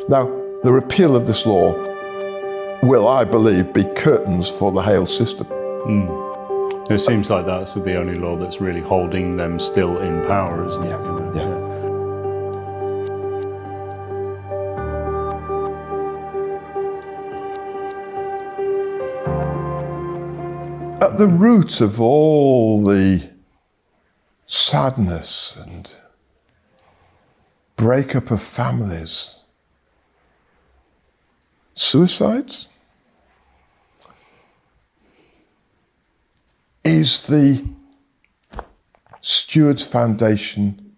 Now, the repeal of this law will, I believe, be curtains for the Hale system. It seems like that's the only law that's really holding them still in power, isn't it? At the root of all the sadness and breakup of families, suicides, is the Stewards Foundation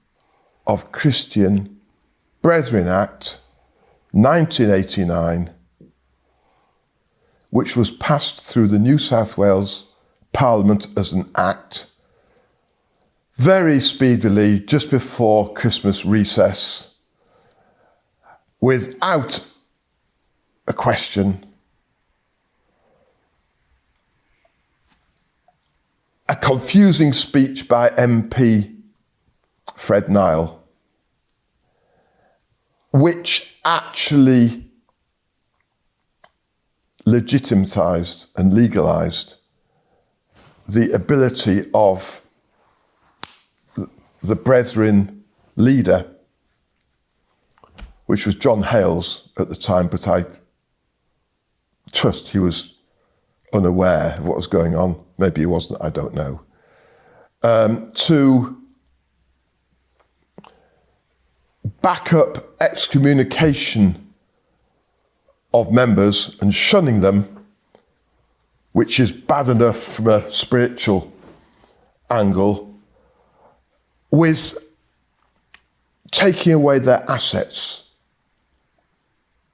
of Christian Brethren Act 1989, which was passed through the New South Wales Parliament as an act very speedily, just before Christmas recess, without a question. A confusing speech by MP Fred Nile, which actually legitimised and legalised the ability of the Brethren leader, which was John Hales at the time, but I trust he was unaware of what was going on. Maybe he wasn't, I don't know. To back up excommunication of members and shunning them, which is bad enough from a spiritual angle, with taking away their assets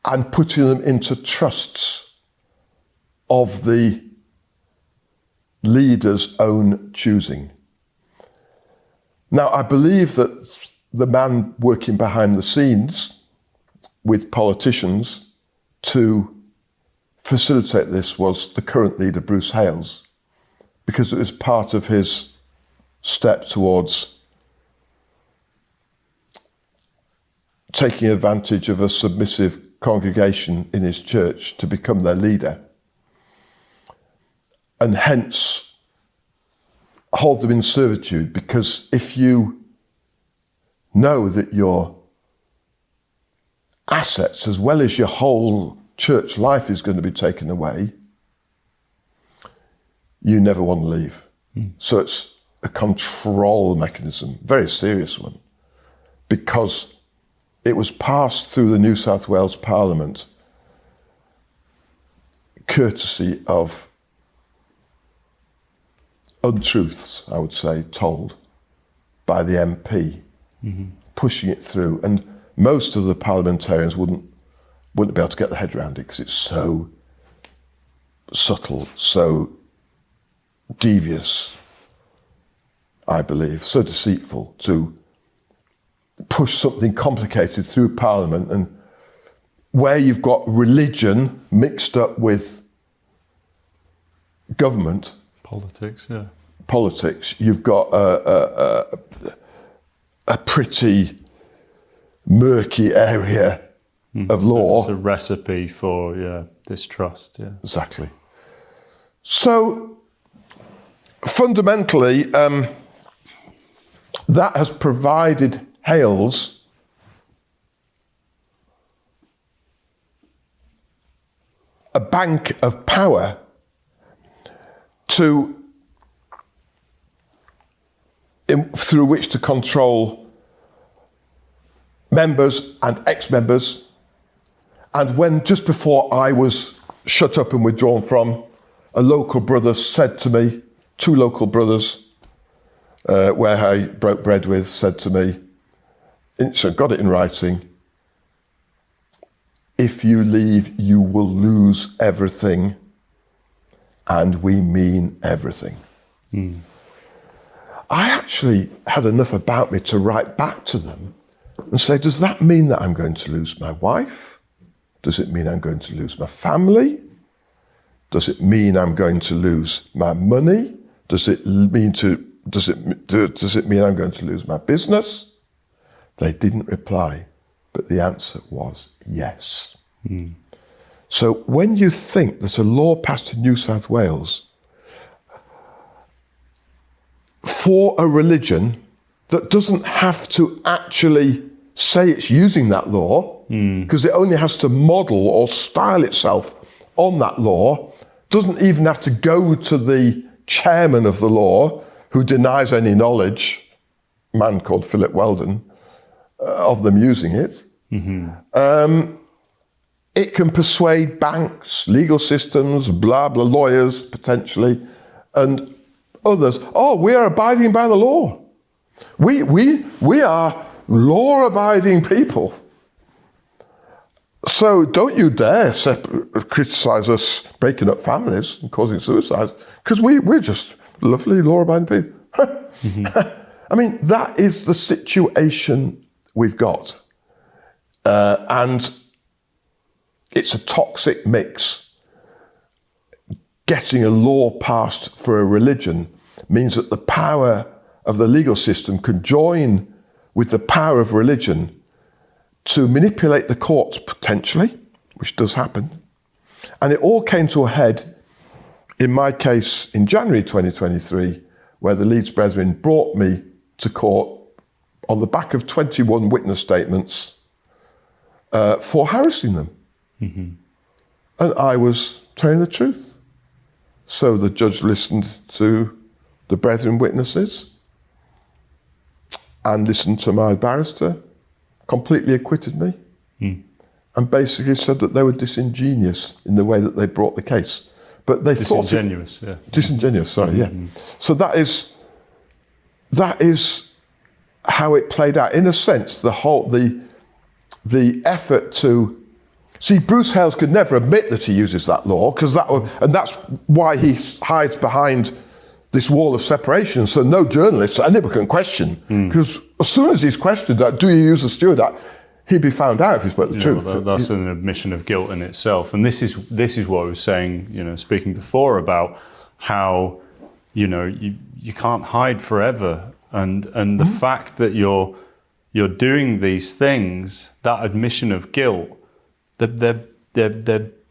and putting them into trusts of the leader's own choosing. Now, I believe that the man working behind the scenes with politicians to facilitate this was the current leader, Bruce Hales, because it was part of his step towards taking advantage of a submissive congregation in his church to become their leader, and hence hold them in servitude, because if you know that your assets as well as your whole church life is going to be taken away, you never want to leave. So it's a control mechanism, very serious one, because it was passed through the New South Wales Parliament courtesy of untruths, I would say, told by the MP, pushing it through. And most of the parliamentarians wouldn't be able to get their head around it because it's so subtle, so devious, I believe, so deceitful to push something complicated through Parliament, and where you've got religion mixed up with government, politics, you've got a pretty murky area of law. It's a recipe for distrust. Yeah, exactly. So fundamentally, that has provided Hales a bank of power through which to control members and ex-members. And when, just before I was shut up and withdrawn from, a local brother said to me, two local brothers where I broke bread with, said to me, so got it in writing, if you leave, you will lose everything, and we mean everything. I actually had enough about me to write back to them and say, does that mean that I'm going to lose my wife? Does it mean I'm going to lose my family? Does it mean I'm going to lose my money? Does it mean I'm going to lose my business? They didn't reply. But the answer was yes. So when you think that a law passed in New South Wales for a religion that doesn't have to actually say it's using that law, because it only has to model or style itself on that law, doesn't even have to go to the chairman of the law, who denies any knowledge, a man called Philip Weldon, of them using it. It can persuade banks, legal systems, blah, blah, lawyers, potentially, and others. Oh, we are abiding by the law. We are law-abiding people. So don't you dare criticize us breaking up families and causing suicides, because we're just lovely, law-abiding people. I mean, that is the situation we've got. And it's a toxic mix. Getting a law passed for a religion means that the power of the legal system can join with the power of religion to manipulate the courts potentially, which does happen. And it all came to a head, in my case, in January 2023, where the Leeds Brethren brought me to court on the back of 21 witness statements for harassing them. And I was telling the truth. So the judge listened to the Brethren witnesses and listened to my barrister, completely acquitted me, and basically said that they were disingenuous in the way that they brought the case. But they disingenuous, thought disingenuous, sorry, yeah. So that is how it played out. In a sense, the effort to see, Bruce Hales could never admit that he uses that law, and that's why he hides behind this wall of separation, so no journalist, anyone can question. Because as soon as he's questioned that, do you use the Steward Act, he'd be found out if he spoke the truth. Well, that's an admission of guilt in itself. And this is what I was saying, speaking before about how, you can't hide forever. And the fact that you're doing these things, that admission of guilt, they're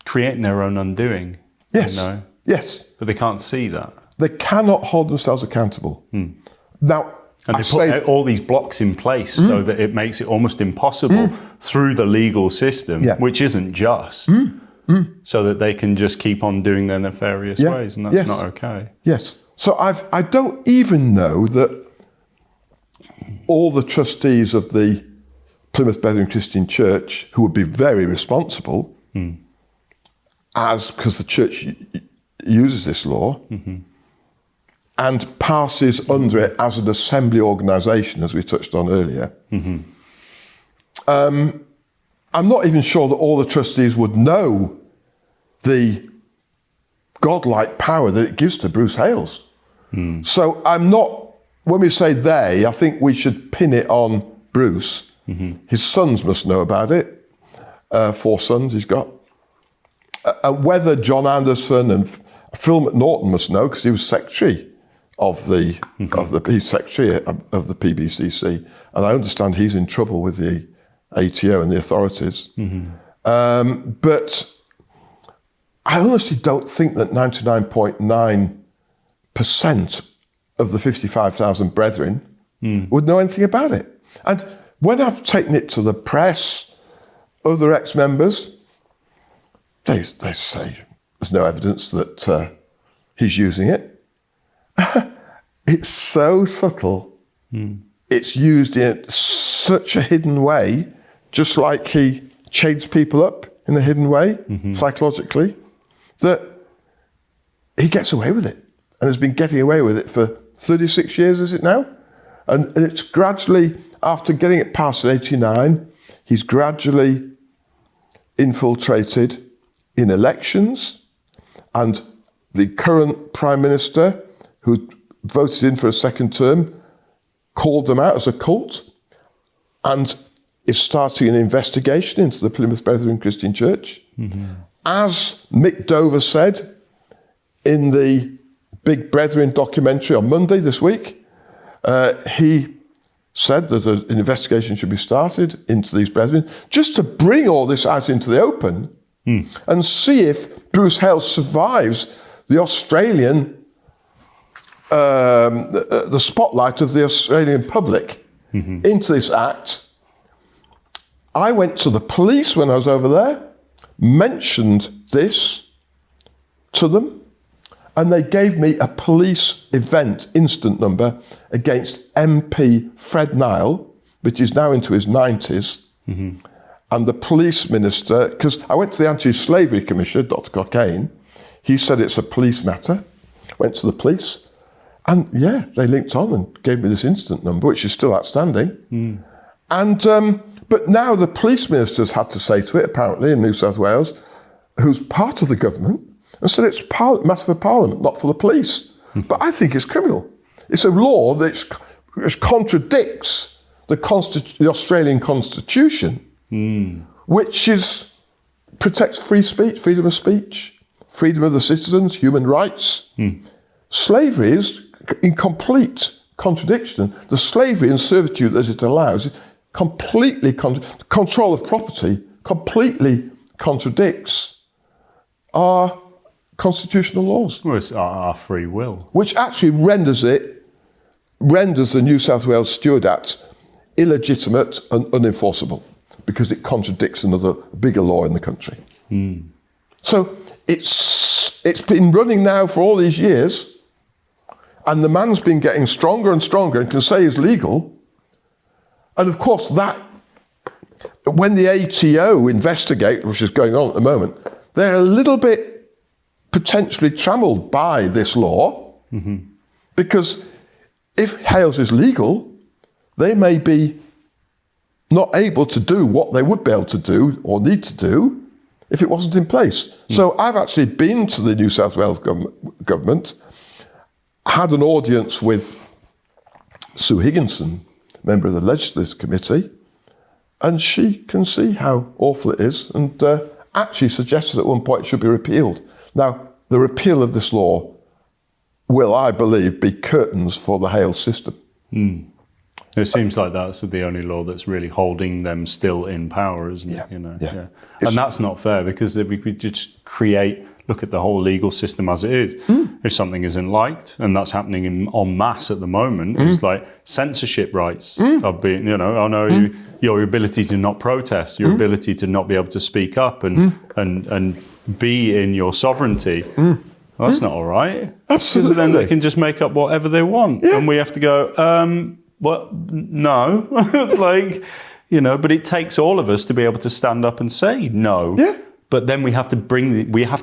creating their own undoing. Yes. Yes. But they can't see that. They cannot hold themselves accountable. Now, and they put all these blocks in place so that it makes it almost impossible through the legal system, which isn't just, so that they can just keep on doing their nefarious ways, and that's not okay. Yes. So I don't even know that all the trustees of the Plymouth Brethren Christian Church, who would be very responsible, because the church uses this law, and passes under it as an assembly organisation, as we touched on earlier. I'm not even sure that all the trustees would know the godlike power that it gives to Bruce Hales. So I'm not, when we say they, I think we should pin it on Bruce. His sons must know about it. 4 sons he's got. Whether John Anderson and Phil McNaughton must know, because he was secretary of the he's secretary of the PBCC, and I understand he's in trouble with the ATO and the authorities. But I honestly don't think that 99.9% of the 55,000 brethren would know anything about it. And when I've taken it to the press, other ex-members, they say there's no evidence that he's using it. It's so subtle. It's used in such a hidden way, just like he chains people up in a hidden way, psychologically, that he gets away with it, and has been getting away with it for 36 years, is it now? And it's gradually, after getting it passed in 89, he's gradually infiltrated in elections, and the current Prime Minister, who voted in for a second term, called them out as a cult, and is starting an investigation into the Plymouth Brethren Christian Church. As Mick Dover said in the Big Brethren documentary on Monday this week, he said that an investigation should be started into these brethren, just to bring all this out into the open and see if Bruce Hales survives the Australian, the spotlight of the Australian public into this act. I went to the police when I was over there, mentioned this to them, and they gave me a police event instant number against MP Fred Nile, which is now into his 90s. And the police minister, because I went to the Anti-Slavery Commissioner, Dr. Cockayne, he said it's a police matter, went to the police, and yeah, they linked on and gave me this instant number, which is still outstanding. And but now the police minister's had to say to it, apparently, in New South Wales, who's part of the government, and said it's matter for Parliament, not for the police. But I think it's criminal. It's a law that contradicts the Australian Constitution, which protects free speech, freedom of speech, freedom of the citizens, human rights. Slavery is in complete contradiction. The slavery and servitude that it allows completely control of property completely contradicts our constitutional laws. Well, it's our free will. Which actually renders the New South Wales Stewards Act illegitimate and unenforceable because it contradicts another bigger law in the country. So it's been running now for all these years, and the man's been getting stronger and stronger and can say it's legal. And of course, that when the ATO investigate, which is going on at the moment, they're a little bit potentially trammeled by this law, because if Hales is legal, they may be not able to do what they would be able to do or need to do if it wasn't in place. So I've actually been to the New South Wales government, had an audience with Sue Higginson, member of the Legislative Committee, and she can see how awful it is, and actually suggested at one point it should be repealed. Now, the repeal of this law will, I believe, be curtains for the Hales system. It seems like that's the only law that's really holding them still in power, isn't it? You know, and that's not fair, because we could just look at the whole legal system as it is. If something isn't liked, and that's happening en masse at the moment, it's like censorship rights are being, your ability to not protest, your ability to not be able to speak up and be in your sovereignty. Well, that's not all right. Absolutely. Because then they can just make up whatever they want. And we have to go, well, no. But it takes all of us to be able to stand up and say no. But then we have to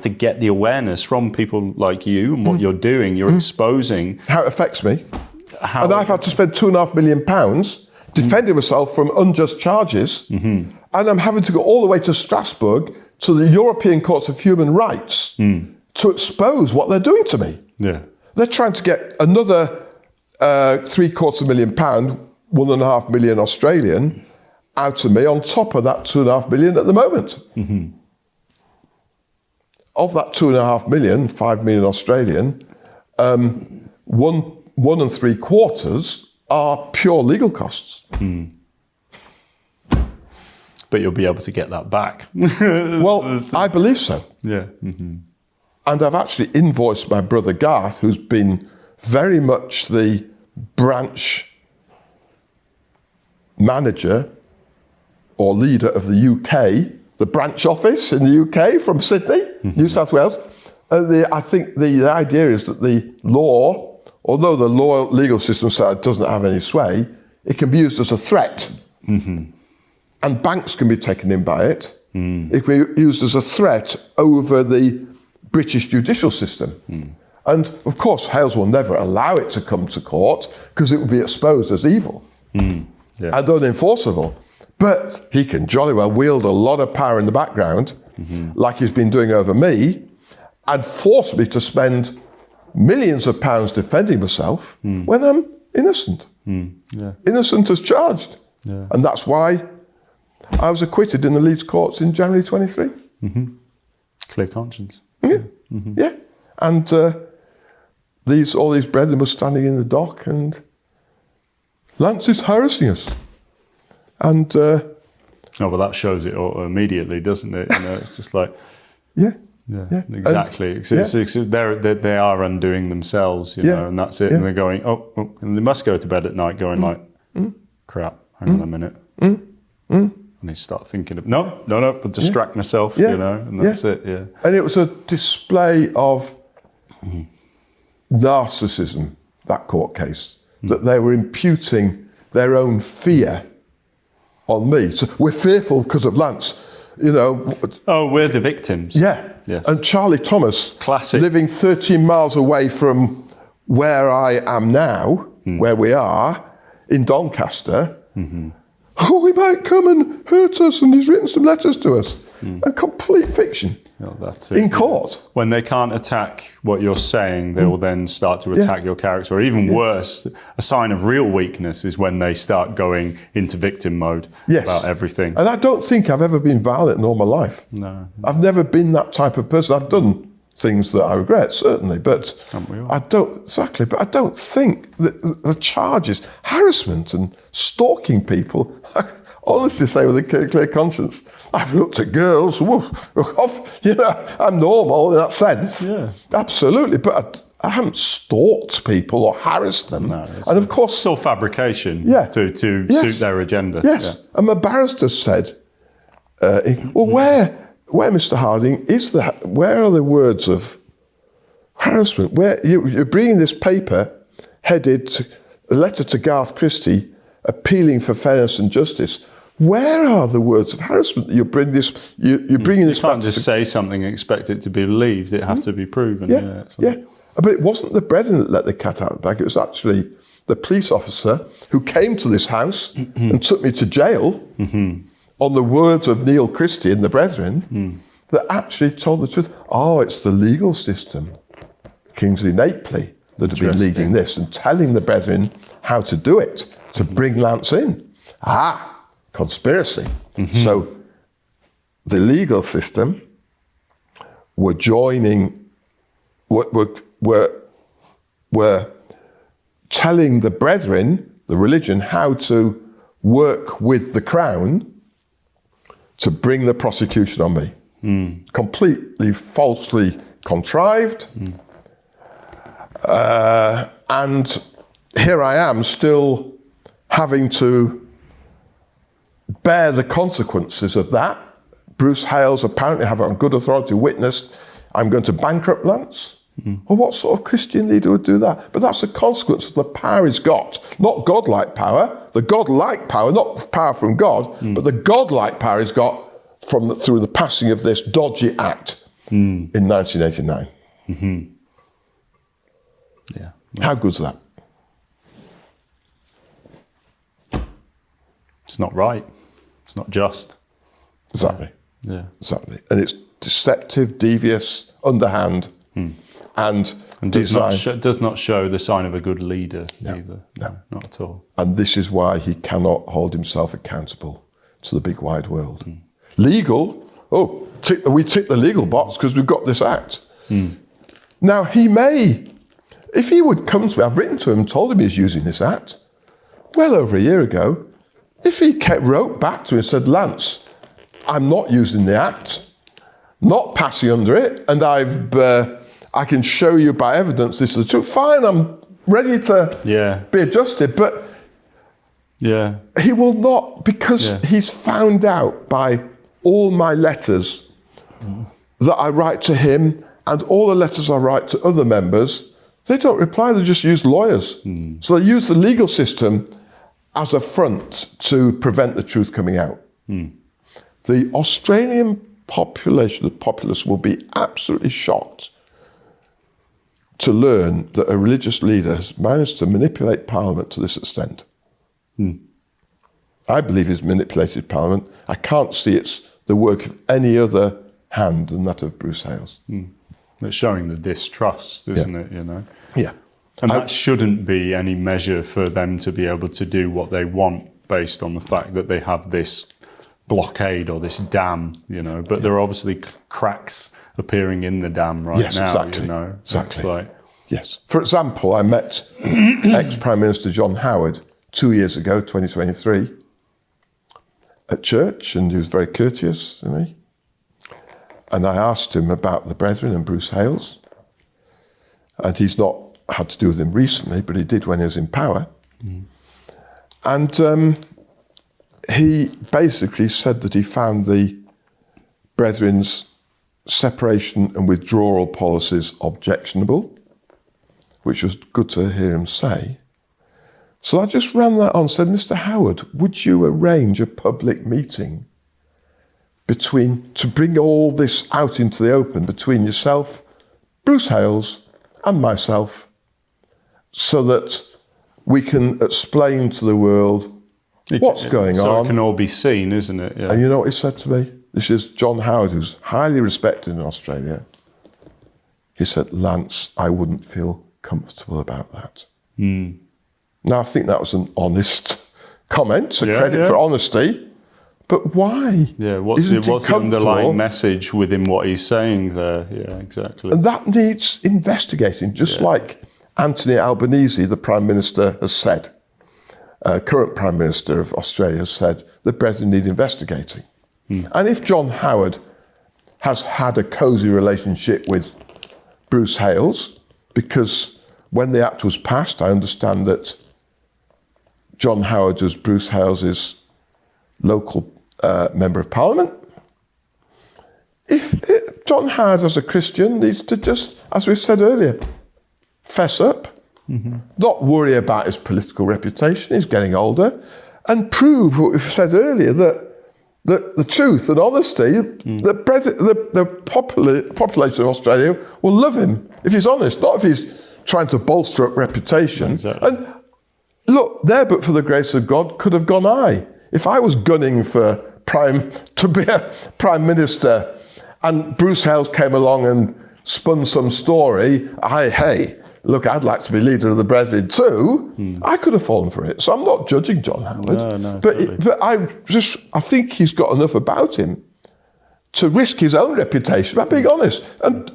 get the awareness from people like you and what you're doing. You're exposing how it affects me. And I've had to spend £2.5 million defending myself from unjust charges. And I'm having to go all the way to Strasbourg to the European Courts of Human Rights to expose what they're doing to me. They're trying to get another £750,000, £1.5 million Australian out of me on top of that $2.5 million at the moment. Of that $2.5 million, £5 million Australian, 1 3/4 are pure legal costs. But you'll be able to get that back. Well, I believe so. And I've actually invoiced my brother Garth, who's been very much the branch manager or leader of the UK, the branch office in the UK from Sydney, New South Wales. And I think the idea is that the law, although the legal system doesn't have any sway, it can be used as a threat. And banks can be taken in by it. It can be used as a threat over the British judicial system. And of course, Hales will never allow it to come to court because it will be exposed as evil and unenforceable. But he can jolly well wield a lot of power in the background, like he's been doing over me, and force me to spend millions of pounds defending myself when I'm innocent. Innocent as charged. And that's why I was acquitted in the Leeds courts in January 23. Clear conscience. And all these brethren were standing in the dock, and Lance is harassing us. And Oh, well, that shows it immediately, doesn't it? You know, it's just like, yeah, exactly. They are undoing themselves, you know, and that's it. And they're going, and they must go to bed at night going like, crap, hang on a minute. And they start thinking of, no, I'll distract myself, you know, and that's it, And it was a display of narcissism, that court case, that they were imputing their own fear on me. So we're fearful because of Lance, you know. Oh, we're the victims. Yeah. Yes. And Charlie Thomas, classic, living 13 miles away from where I am now, where we are, in Doncaster, oh, he might come and hurt us, and he's written some letters to us. A complete fiction. Well, that's it. In court. When they can't attack what you're saying, they will then start to attack your character. Or even worse, a sign of real weakness is when they start going into victim mode about everything. And I don't think I've ever been violent in all my life. No. I've never been that type of person. I've done things that I regret, certainly, but I don't think that the charges, harassment and stalking people, I honestly say with a clear conscience, I've looked at girls, you know, I'm normal in that sense. Yeah. Absolutely, but I haven't stalked people or harassed them. No, and of course... It's all fabrication to suit their agenda. Yes, Yeah. and my barrister said, well, where, Mr. Harding, where are the words of harassment? Where you're bringing this paper headed a letter to Garth Christie appealing for fairness and justice. Where are the words of harassment that you bring this? You're bringing this. You can't just say something and expect it to be believed. It has to be proven. But it wasn't the brethren that let the cat out of the bag. It was actually the police officer who came to this house and took me to jail on the words of Neil Christie and the brethren that actually told the truth. Oh, it's the legal system, Kingsley Napley, that have been leading this and telling the brethren how to do it, to bring Lance in. Conspiracy. So the legal system were joining, were telling the brethren, the religion, how to work with the crown to bring the prosecution on me. Completely falsely contrived. And here I am still having to bear the consequences of that. Bruce Hales apparently have on good authority witnessed, I'm going to bankrupt Lance. Well, what sort of Christian leader would do that? But that's the consequence of the power he's got. Not godlike power, the godlike power, not power from God, but the godlike power he's got through the passing of this dodgy act in 1989. Yeah. How good's that? It's not right. It's not just. Exactly. Yeah. Exactly. And it's deceptive, devious, underhand, and does not show the sign of a good leader either. No, not at all. And this is why he cannot hold himself accountable to the big wide world. Legal, we tick the legal box because we've got this act. Now he may, if he would come to me, I've written to him, told him he's using this act, well over a year ago. If he wrote back to me and said, Lance, I'm not using the act, not passing under it, and I can show you by evidence this is the truth, fine, I'm ready to be adjusted, but he will not, because he's found out by all my letters that I write to him and all the letters I write to other members, they don't reply, they just use lawyers. So they use the legal system as a front to prevent the truth coming out. The Australian population, the populace, will be absolutely shocked to learn that a religious leader has managed to manipulate Parliament to this extent. I believe he's manipulated Parliament. I can't see it's the work of any other hand than that of Bruce Hales. It's showing the distrust, isn't it, you know? Yeah. And that shouldn't be any measure for them to be able to do what they want based on the fact that they have this blockade or this dam, you know. But there are obviously cracks appearing in the dam now, exactly. you know. Exactly. It's like, yes. For example, I met ex-Prime Minister John Howard 2 years ago, 2023, at church, and he was very courteous to me. And I asked him about the brethren and Bruce Hales. And he's not had to do with him recently, but he did when he was in power. And he basically said that he found the brethren's separation and withdrawal policies objectionable, which was good to hear him say. So I just ran that on and said, Mr. Howard, would you arrange a public meeting to bring all this out into the open between yourself, Bruce Hales, and myself, so that we can explain to the world what's going on. So it can all be seen, isn't it? Yeah. And you know what he said to me? This is John Howard, who's highly respected in Australia. He said, Lance, I wouldn't feel comfortable about that. Now, I think that was an honest comment, so credit for honesty. But why? Yeah, what's the underlying message within what he's saying there? Yeah, exactly. And that needs investigating, just like Anthony Albanese, the Prime Minister, has said. Current Prime Minister of Australia has said the brethren need investigating. And if John Howard has had a cosy relationship with Bruce Hales, because when the Act was passed, I understand that John Howard was Bruce Hales' local Member of Parliament. If John Howard, as a Christian, needs to just, as we said earlier, fess up, not worry about his political reputation, he's getting older, and prove what we've said earlier, that the truth and honesty, the population of Australia will love him if he's honest, not if he's trying to bolster up reputation. Exactly. And look, there but for the grace of God could have gone I. If I was gunning to be a Prime Minister and Bruce Hales came along and spun some story, look, I'd like to be leader of the brethren too, I could have fallen for it. So I'm not judging John Howard. No, but totally. I think he's got enough about him to risk his own reputation by being honest. And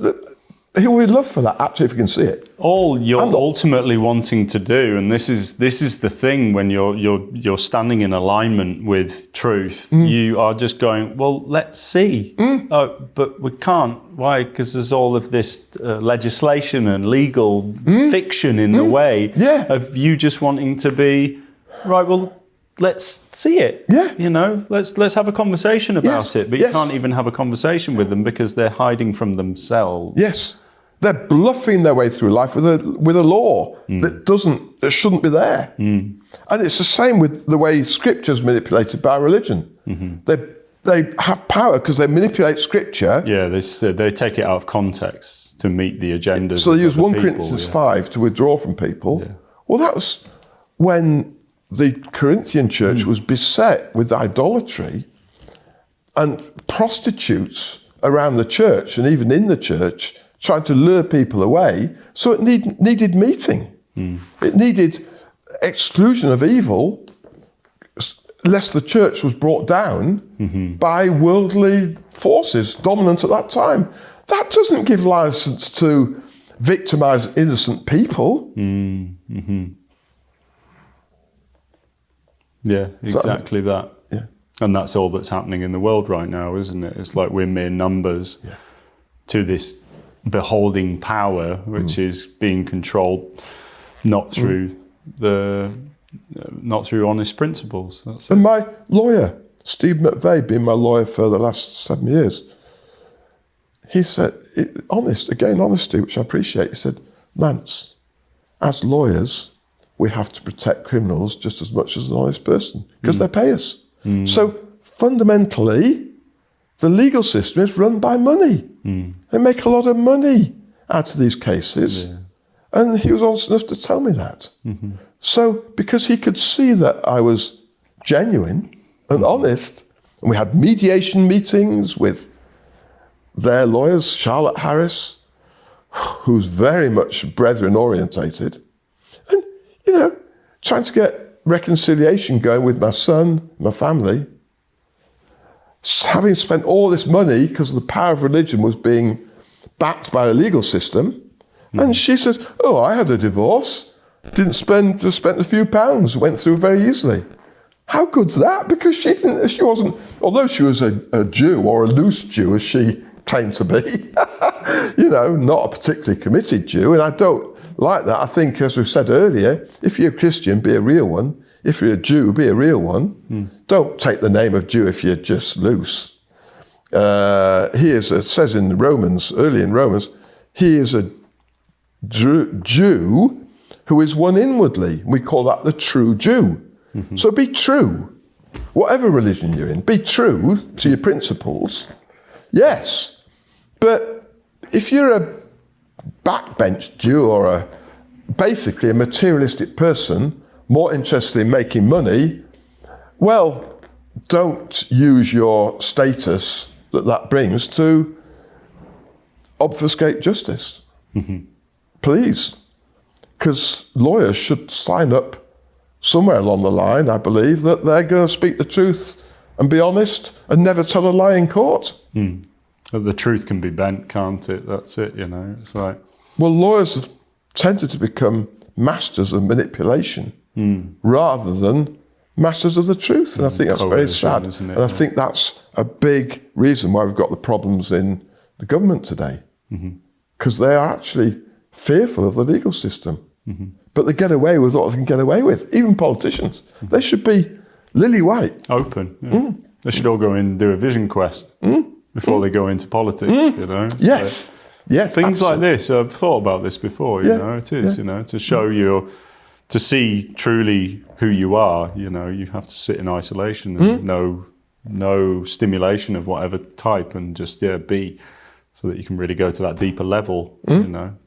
he would love for that, actually, if you can see it. All you're ultimately wanting to do, and this is the thing when you're standing in alignment with truth, you are just going, well, let's see. Oh, but we can't. Why? Because there's all of this legislation and legal fiction in the way of you just wanting to be, right, well, let's see it. Yeah. You know, let's have a conversation about it. But you can't even have a conversation with them because they're hiding from themselves. Yes. They're bluffing their way through life with a law that shouldn't be there. And it's the same with the way Scripture is manipulated by religion. They have power because they manipulate Scripture. Yeah, they take it out of context to meet the agendas. So they use 1 people, Corinthians 5 to withdraw from people. Yeah. Well, that was when the Corinthian church was beset with idolatry and prostitutes around the church and even in the church, trying to lure people away. So it needed meeting. It needed exclusion of evil, lest the church was brought down by worldly forces dominant at that time. That doesn't give license to victimize innocent people. Yeah, exactly that. Yeah. And that's all that's happening in the world right now, isn't it? It's like we're mere numbers to this beholding power, which is being controlled not through not through honest principles. That's and my lawyer, Steve McVeigh, being my lawyer for the last 7 years, he said, honesty, which I appreciate. He said, Lance, as lawyers, we have to protect criminals just as much as an honest person because they pay us. So fundamentally, the legal system is run by money. They make a lot of money out of these cases. Yeah. And he was honest enough to tell me that. So because he could see that I was genuine and honest, and we had mediation meetings with their lawyers, Charlotte Harris, who's very much brethren orientated, and, trying to get reconciliation going with my son, my family, having spent all this money because the power of religion was being backed by the legal system. And she says, I had a divorce. just spent a few pounds, went through very easily. How good's that? Because she wasn't, although she was a Jew, or a loose Jew as she claimed to be, not a particularly committed Jew, and I don't like that. I think, as we said earlier, if you're a Christian, be a real one. If you're a Jew, be a real one. Don't take the name of Jew if you're just loose. It says in Romans, early in Romans, he is a Jew who is one inwardly. We call that the true Jew. So be true. Whatever religion you're in, be true to your principles. Yes. But if you're a backbench Jew or basically a materialistic person, more interested in making money, well, don't use your status that brings to obfuscate justice. Please. Because lawyers should sign up somewhere along the line, I believe, that they're going to speak the truth and be honest and never tell a lie in court. The truth can be bent, can't it? That's it, It's like... Well, lawyers have tended to become masters of manipulation rather than masters of the truth. And I think that's very sad. Isn't it? And I think that's a big reason why we've got the problems in the government today. Because they are actually fearful of the legal system. But they get away with what they can get away with. Even politicians. They should be lily white. Open. Yeah. They should all go in and do a vision quest before they go into politics, Yes. So, yes. Things absolutely. like this, I've thought about this before, it is, to show you, to see truly who you are, you have to sit in isolation and no stimulation of whatever type and just, be, so that you can really go to that deeper level,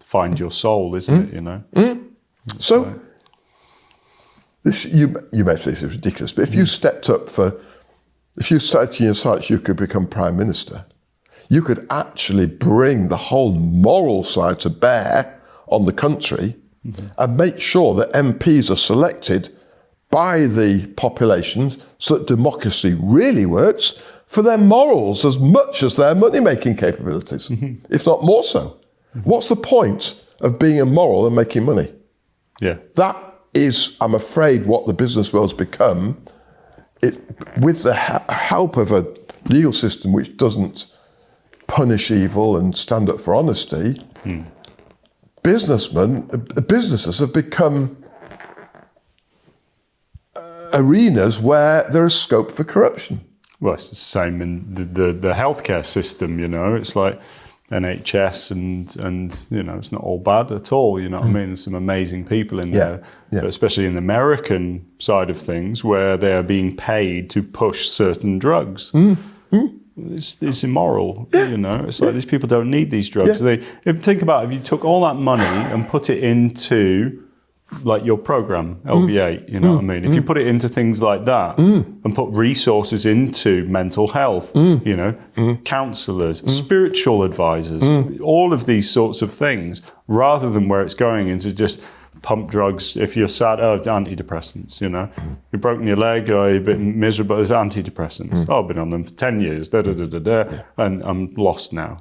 find your soul, isn't it, So, this you may say this is ridiculous, but if you stepped up if you started in your sights you could become Prime Minister, you could actually bring the whole moral side to bear on the country and make sure that MPs are selected by the population so that democracy really works for their morals as much as their money-making capabilities, if not more so. What's the point of being immoral and making money? Yeah. That is, I'm afraid, what the business world's become. With the help of a legal system which doesn't punish evil and stand up for honesty, businesses have become arenas where there is scope for corruption. Well, it's the same in the healthcare system, It's like NHS and it's not all bad at all, what I mean? There's some amazing people in there, but especially in the American side of things where they are being paid to push certain drugs. It's immoral, It's like these people don't need these drugs. Think about if you took all that money and put it into like your program, LV8, what I mean? If you put it into things like that and put resources into mental health, counsellors, spiritual advisors, all of these sorts of things, rather than where it's going into just pump drugs. If you're sad, antidepressants, You've broken your leg or you're a bit miserable, there's antidepressants. I've been on them for 10 years, and I'm lost now,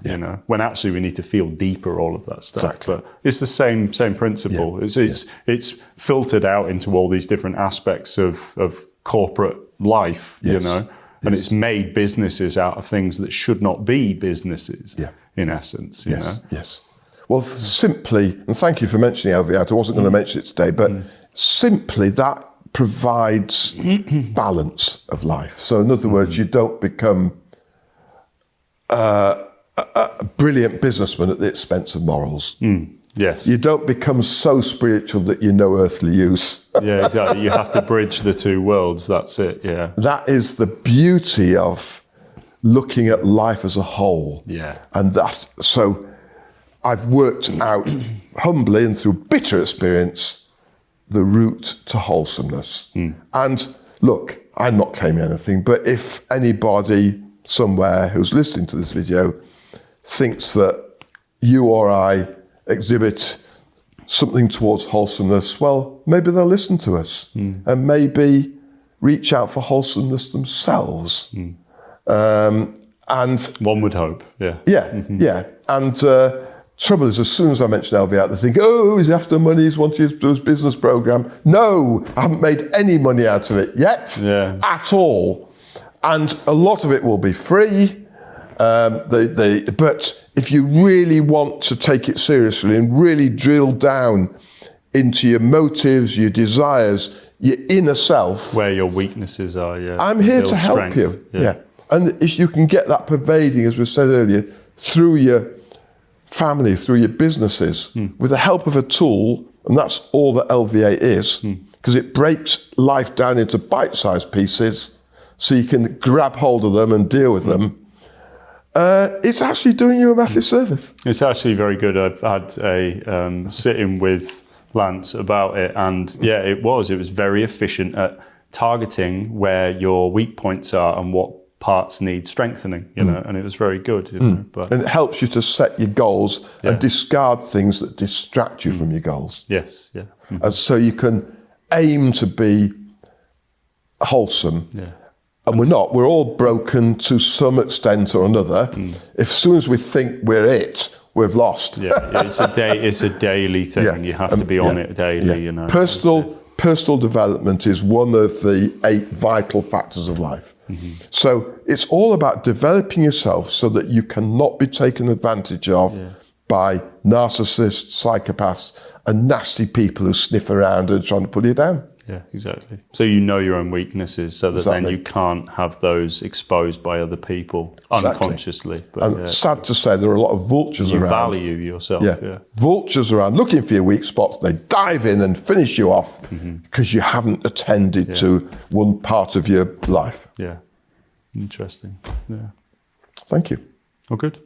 When actually we need to feel deeper, all of that stuff. Exactly. But it's the same principle. It's filtered out into all these different aspects of corporate life, and it's made businesses out of things that should not be businesses, in essence, Yes. Well, simply, and thank you for mentioning LV8, I wasn't going to mention it today, but simply that provides balance of life. So in other words, you don't become a brilliant businessman at the expense of morals. Yes. You don't become so spiritual that you know earthly use. Yeah, exactly. You have to bridge the two worlds, that's it, That is the beauty of looking at life as a whole. And so I've worked out humbly and through bitter experience the route to wholesomeness. And look, I'm not claiming anything, but if anybody somewhere who's listening to this video thinks that you or I exhibit something towards wholesomeness, well, maybe they'll listen to us and maybe reach out for wholesomeness themselves. And one would hope, and Trouble is, as soon as I mention LVA, they think, oh, he's after money, he's wanting to do his business program. No, I haven't made any money out of it yet, at all. And a lot of it will be free. But if you really want to take it seriously and really drill down into your motives, your desires, your inner self. Where your weaknesses are, I'm here to help you. Yeah. And if you can get that pervading, as we said earlier, through your family, through your businesses, with the help of a tool, and that's all that LVA is, because it breaks life down into bite-sized pieces so you can grab hold of them and deal with them. It's actually doing you a massive service. It's actually very good. I've had a sit-in with Lance about it, and it was very efficient at targeting where your weak points are and what parts need strengthening, you know, and it was very good, you know. But and it helps you to set your goals and discard things that distract you from your goals. Yes, And so you can aim to be wholesome. And we're all broken to some extent or another. As soon as we think we're it, we've lost. It's a daily thing. You have to be on it daily, you know. Personal development is one of the 8 vital factors of life. So it's all about developing yourself so that you cannot be taken advantage of by narcissists, psychopaths, and nasty people who sniff around and trying to pull you down. Yeah, exactly. So you know your own weaknesses so that then you can't have those exposed by other people unconsciously. But and sad to say, there are a lot of vultures around. You value yourself. Vultures around looking for your weak spots. They dive in and finish you off because you haven't attended to one part of your life. Yeah. Interesting. Yeah. Thank you. Oh, good.